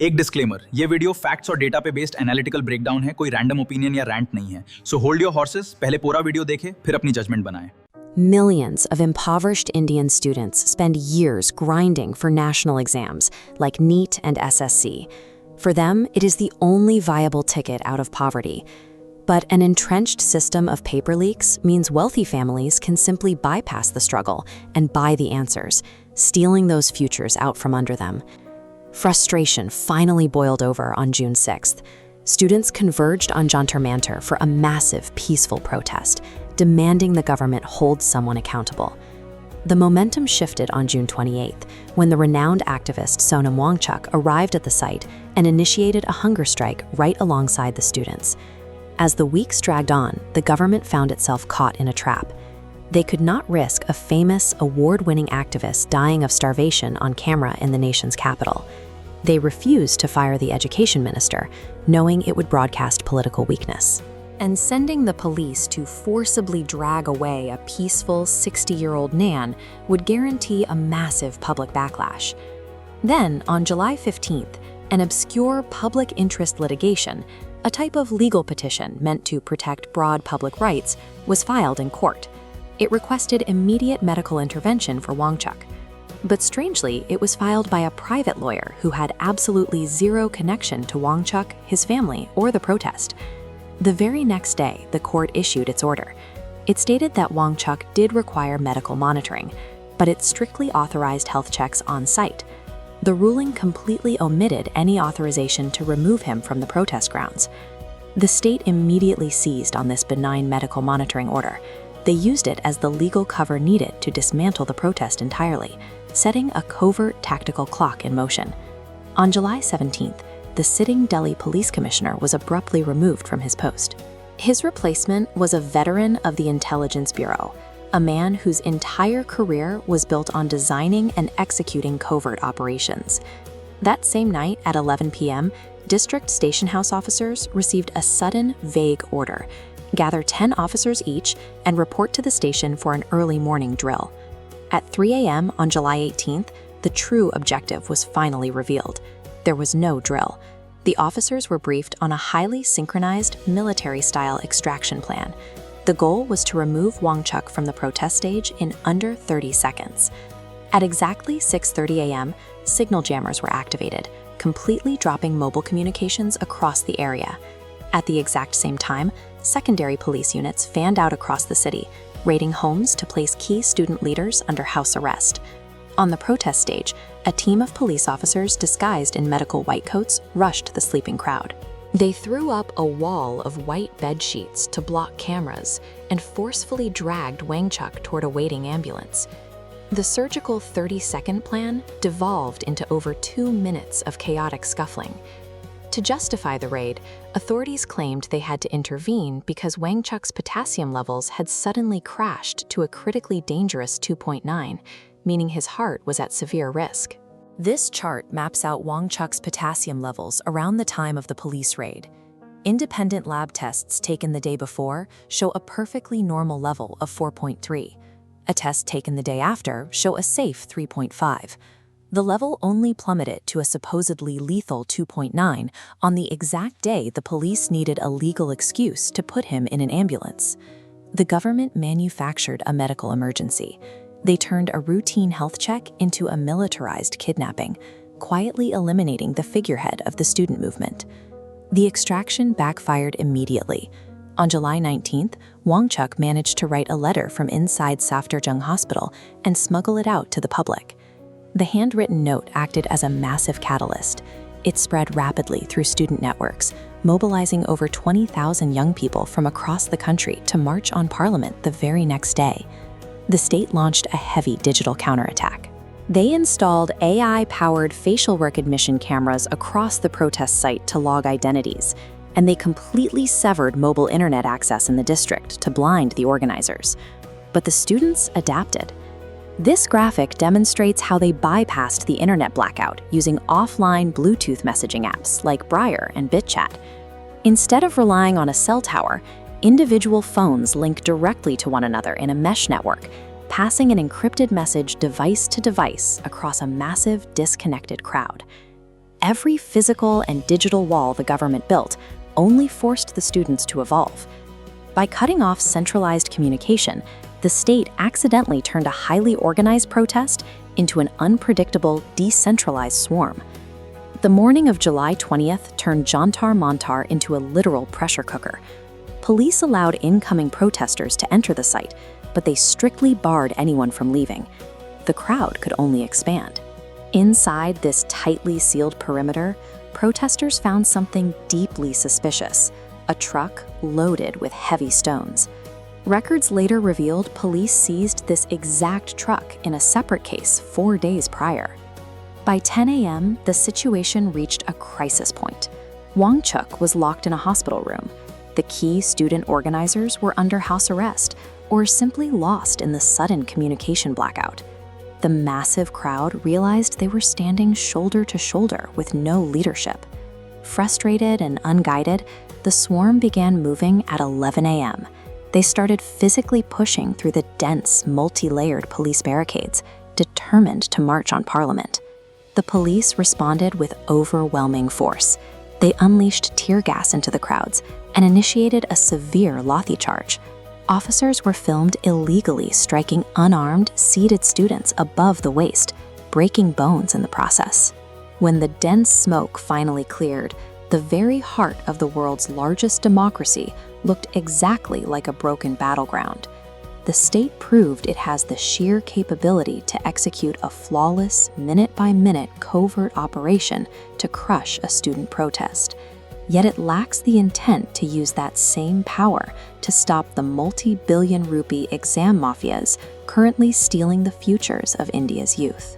एक डिस्क्लेमर, ये video facts और डेटा पे बेस्ड एनालिटिकल ब्रेकडाउन है, कोई रैंडम ओपिनियन या रैंट नहीं है। सो होल्ड योर हॉर्सेस, पहले पूरा वीडियो देखें, फिर अपनी जजमेंट बनाएं। Millions of impoverished Indian students spend years grinding for national exams like NEET and SSC. For them, it is the only viable ticket out of poverty. But an entrenched system of paper leaks means wealthy families can simply bypass the struggle and buy the answers, stealing those futures out from under them. Frustration finally boiled over on June 6th. Students converged on Jantar Mantar for a massive, peaceful protest, demanding the government hold someone accountable. The momentum shifted on June 28th, when the renowned activist Sonam Wangchuk arrived at the site and initiated a hunger strike right alongside the students. As the weeks dragged on, the government found itself caught in a trap. They could not risk a famous, award-winning activist dying of starvation on camera in the nation's capital. They refused to fire the education minister, knowing it would broadcast political weakness. And sending the police to forcibly drag away a peaceful 60-year-old Nan would guarantee a massive public backlash. Then, on July 15th, an obscure public interest litigation, a type of legal petition meant to protect broad public rights, was filed in court. It requested immediate medical intervention for Wangchuk. But strangely, it was filed by a private lawyer who had absolutely zero connection to Wangchuk, his family, or the protest. The very next day, the court issued its order. It stated that Wangchuk did require medical monitoring, but it strictly authorized health checks on site. The ruling completely omitted any authorization to remove him from the protest grounds. The state immediately seized on this benign medical monitoring order. They used it as the legal cover needed to dismantle the protest entirely, setting a covert tactical clock in motion. On July 17th, the sitting Delhi police commissioner was abruptly removed from his post. His replacement was a veteran of the Intelligence Bureau, a man whose entire career was built on designing and executing covert operations. That same night at 11 p.m., district station house officers received a sudden, vague order: gather 10 officers each and report to the station for an early morning drill. At 3 a.m. on July 18th, the true objective was finally revealed. There was no drill. The officers were briefed on a highly synchronized, military-style extraction plan. The goal was to remove Wangchuk from the protest stage in under 30 seconds. At exactly 6:30 a.m., signal jammers were activated, completely dropping mobile communications across the area. At the exact same time, secondary police units fanned out across the city, raiding homes to place key student leaders under house arrest. On the protest stage, a team of police officers disguised in medical white coats rushed the sleeping crowd. They threw up a wall of white bed sheets to block cameras and forcefully dragged Wangchuk toward a waiting ambulance. The surgical 30-second plan devolved into over 2 minutes of chaotic scuffling. To justify the raid, authorities claimed they had to intervene because Wangchuk's potassium levels had suddenly crashed to a critically dangerous 2.9, meaning his heart was at severe risk. This chart maps out Wangchuk's potassium levels around the time of the police raid. Independent lab tests taken the day before show a perfectly normal level of 4.3. A test taken the day after show a safe 3.5. The level only plummeted to a supposedly lethal 2.9 on the exact day the police needed a legal excuse to put him in an ambulance. The government manufactured a medical emergency. They turned a routine health check into a militarized kidnapping, quietly eliminating the figurehead of the student movement. The extraction backfired immediately. On July 19th, Wangchuk managed to write a letter from inside Safdarjung Hospital and smuggle it out to the public. The handwritten note acted as a massive catalyst. It spread rapidly through student networks, mobilizing over 20,000 young people from across the country to march on Parliament the very next day. The state launched a heavy digital counterattack. They installed AI-powered facial recognition cameras across the protest site to log identities, and they completely severed mobile internet access in the district to blind the organizers. But the students adapted. This graphic demonstrates how they bypassed the internet blackout using offline Bluetooth messaging apps like Briar and BitChat. Instead of relying on a cell tower, individual phones link directly to one another in a mesh network, passing an encrypted message device to device across a massive, disconnected crowd. Every physical and digital wall the government built only forced the students to evolve. By cutting off centralized communication, the state accidentally turned a highly organized protest into an unpredictable, decentralized swarm. The morning of July 20th turned Jantar Mantar into a literal pressure cooker. Police allowed incoming protesters to enter the site, but they strictly barred anyone from leaving. The crowd could only expand. Inside this tightly sealed perimeter, protesters found something deeply suspicious: a truck loaded with heavy stones. Records later revealed police seized this exact truck in a separate case 4 days prior. By 10 a.m., the situation reached a crisis point. Wangchuk was locked in a hospital room. The key student organizers were under house arrest or simply lost in the sudden communication blackout. The massive crowd realized they were standing shoulder to shoulder with no leadership. Frustrated and unguided, the swarm began moving at 11 a.m. They started physically pushing through the dense, multi-layered police barricades, determined to march on Parliament. The police responded with overwhelming force. They unleashed tear gas into the crowds and initiated a severe lathi-charge. Officers were filmed illegally striking unarmed, seated students above the waist, breaking bones in the process. When the dense smoke finally cleared, the very heart of the world's largest democracy looked exactly like a broken battleground. The state proved it has the sheer capability to execute a flawless, minute-by-minute covert operation to crush a student protest. Yet it lacks the intent to use that same power to stop the multi-billion rupee exam mafias currently stealing the futures of India's youth.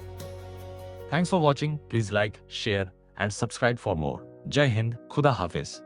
Thanks for watching. Please like, share, and subscribe for more. Jai Hind, Khuda Hafiz.